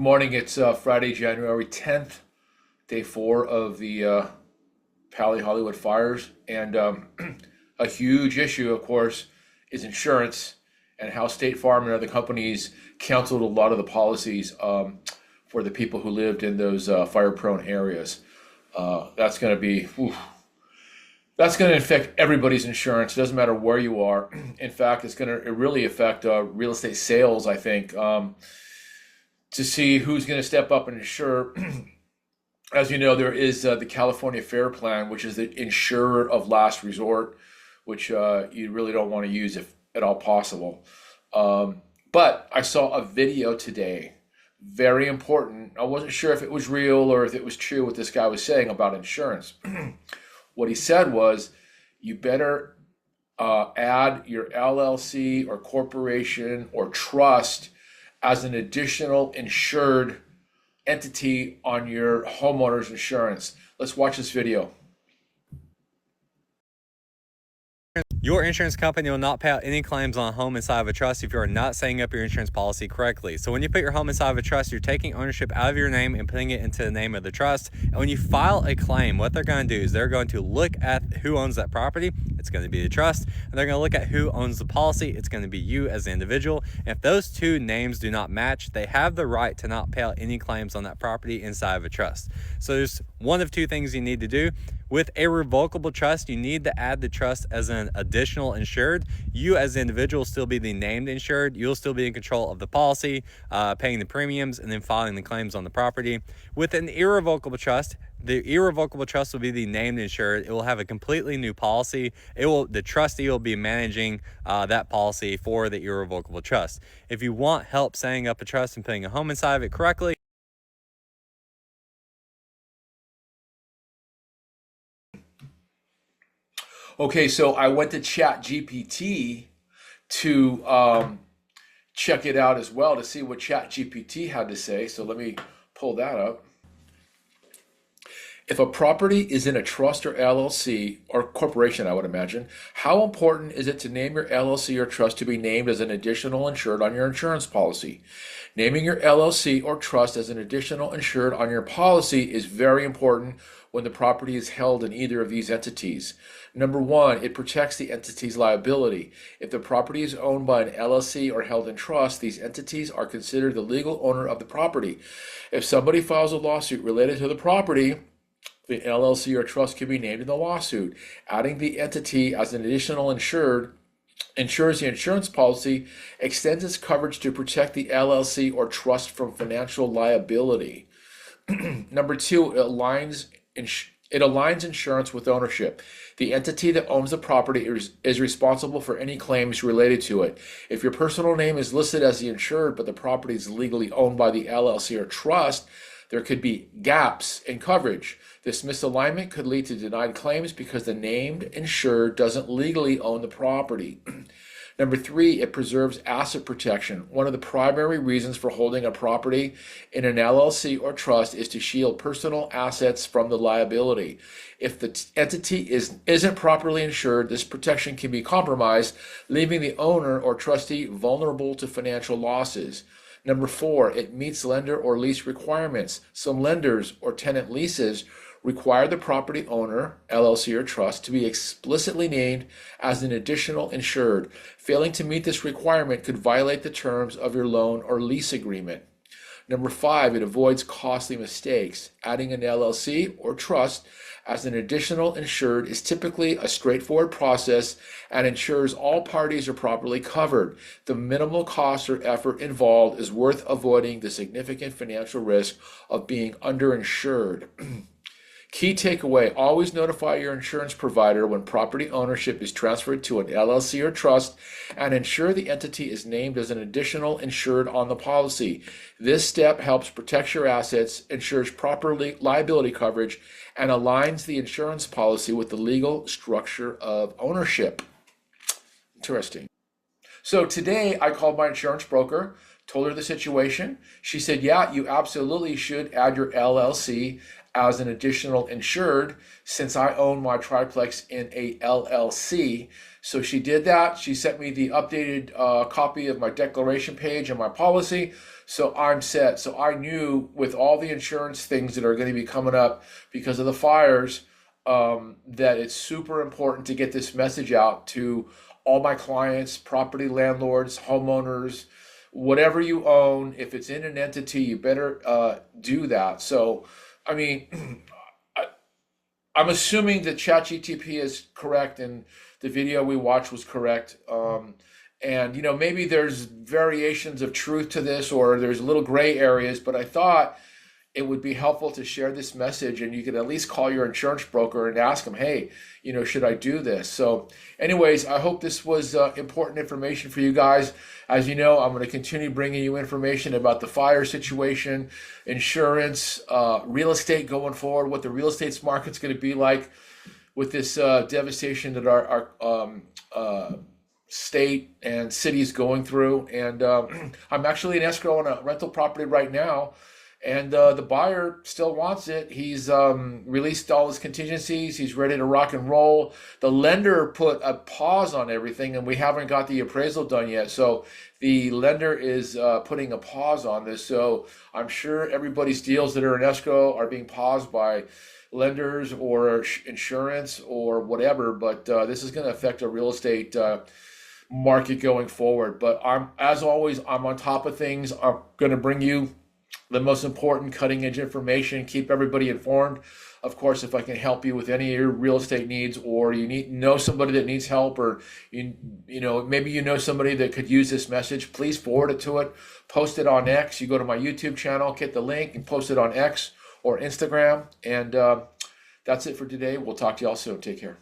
Good morning. It's Friday, January 10th, day four of the Pali Hollywood fires. And a huge issue, of course, is insurance and how State Farm and other companies canceled a lot of the policies for the people who lived in those fire-prone areas. That's going to be, that's going to affect everybody's insurance. It doesn't matter where you are. In fact, it's going to really affect real estate sales, I think. To see who's going to step up and insure. As you know, there is the California Fair Plan, which is the insurer of last resort, which you really don't want to use if at all possible. But I saw a video today, very important. I wasn't sure if it was real or if it was true what this guy was saying about insurance. What he said was, you better add your LLC or corporation or trust as an additional insured entity on your homeowner's insurance. Let's watch this video. Your insurance company will not pay out any claims on a home inside of a trust if you are not setting up your insurance policy correctly. So when you put your home inside of a trust, you're taking ownership out of your name and putting it into the name of the trust. And when you file a claim, what they're going to do is they're going to look at who owns that property. It's going to be the trust. And they're going to look at who owns the policy. It's going to be you as the individual. And if those two names do not match, they have the right to not pay out any claims on that property inside of a trust. So there's one of two things you need to do. With a revocable trust, you need to add the trust as an additional insured. You as the individual will still be the named insured. You'll still be in control of the policy, paying the premiums, and then filing the claims on the property. With an irrevocable trust, the irrevocable trust will be the named insured. It will have a completely new policy. The trustee will be managing that policy for the irrevocable trust. If you want help setting up a trust and putting a home inside of it correctly, Okay, so I went to Chat GPT to check it out as well to see what Chat GPT had to say. So let me pull that up. If a property is in a trust or LLC or corporation, I would imagine, how important is it to name your LLC or trust to be named as an additional insured on your insurance policy? Naming your LLC or trust as an additional insured on your policy is very important when the property is held in either of these entities. Number one, it protects the entity's liability. If the property is owned by an LLC or held in trust, these entities are considered the legal owner of the property. If somebody files a lawsuit related to the property, the LLC or trust can be named in the lawsuit. Adding the entity as an additional insured ensures the insurance policy extends its coverage to protect the LLC or trust from financial liability. Number two, it aligns insurance with ownership. The entity that owns the property is responsible for any claims related to it. If your personal name is listed as the insured, but the property is legally owned by the LLC or trust, there could be gaps in coverage. This misalignment could lead to denied claims because the named insured doesn't legally own the property. Number three, it preserves asset protection. One of the primary reasons for holding a property in an LLC or trust is to shield personal assets from the liability. If the entity isn't properly insured, this protection can be compromised, leaving the owner or trustee vulnerable to financial losses. Number four, it meets lender or lease requirements. Some lenders or tenant leases require the property owner, LLC or trust, to be explicitly named as an additional insured. Failing to meet this requirement could violate the terms of your loan or lease agreement. Number five, it avoids costly mistakes. Adding an LLC or trust as an additional insured is typically a straightforward process and ensures all parties are properly covered. The minimal cost or effort involved is worth avoiding the significant financial risk of being underinsured. Key takeaway, always notify your insurance provider when property ownership is transferred to an LLC or trust and ensure the entity is named as an additional insured on the policy. This step helps protect your assets, ensures proper liability coverage, and aligns the insurance policy with the legal structure of ownership. Interesting. So today I called my insurance broker, told her the situation. She said, yeah, you absolutely should add your LLC as an additional insured since I own my triplex in a LLC. So she did that. She sent me the updated copy of my declaration page and my policy. So I'm set. So I knew with all the insurance things that are going to be coming up because of the fires, that it's super important to get this message out to all my clients, property landlords, homeowners, whatever you own. If it's in an entity, you better do that. So, I mean, I'm assuming that ChatGTP is correct and the video we watched was correct. And maybe there's variations of truth to this, or there's little gray areas, but I thought it would be helpful to share this message, and you could at least call your insurance broker and ask them, hey, should I do this? So anyways, I hope this was important information for you guys. As you know, I'm going to continue bringing you information about the fire situation, insurance, real estate going forward, what the real estate market's going to be like with this devastation that our state and cities going through. And I'm actually in escrow on a rental property right now, and the buyer still wants it. He's released all his contingencies. He's ready to rock and roll. The lender put a pause on everything, and we haven't got the appraisal done yet. So the lender is putting a pause on this. So I'm sure everybody's deals that are in escrow are being paused by lenders or insurance or whatever. But this is going to affect a real estate market going forward. But as always, I'm on top of things. I'm going to bring you the most important cutting edge information, keep everybody informed. Of course, if I can help you with any of your real estate needs, or you know somebody that needs help, or maybe somebody that could use this message, please forward it to it. Post it on X. You go to my YouTube channel, get the link, and post it on X or Instagram. And that's it for today. We'll talk to y'all soon. Take care.